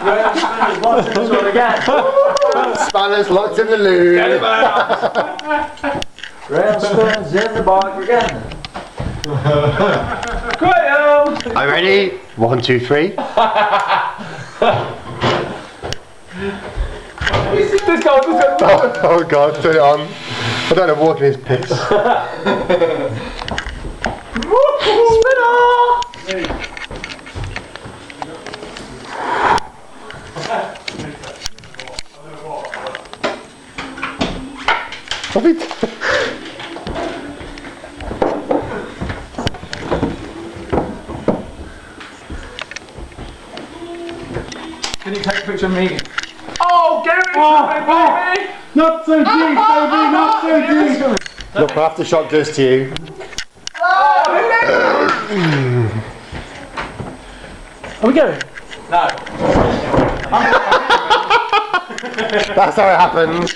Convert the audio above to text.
Rail spinners locked in this one again. Spanners locked in the loo. Get him out. Rail spinners in the bog again. Quiet. Are you ready? 1, 2, 3. Let's go. Oh god, turn it on. I don't know, walking his piss. Spinner. Stop it. Can you take a picture of me? Oh, get it, baby! Not so deep, baby, not so deep. Look what aftershock does to you. Are we going? No. That's how it happens.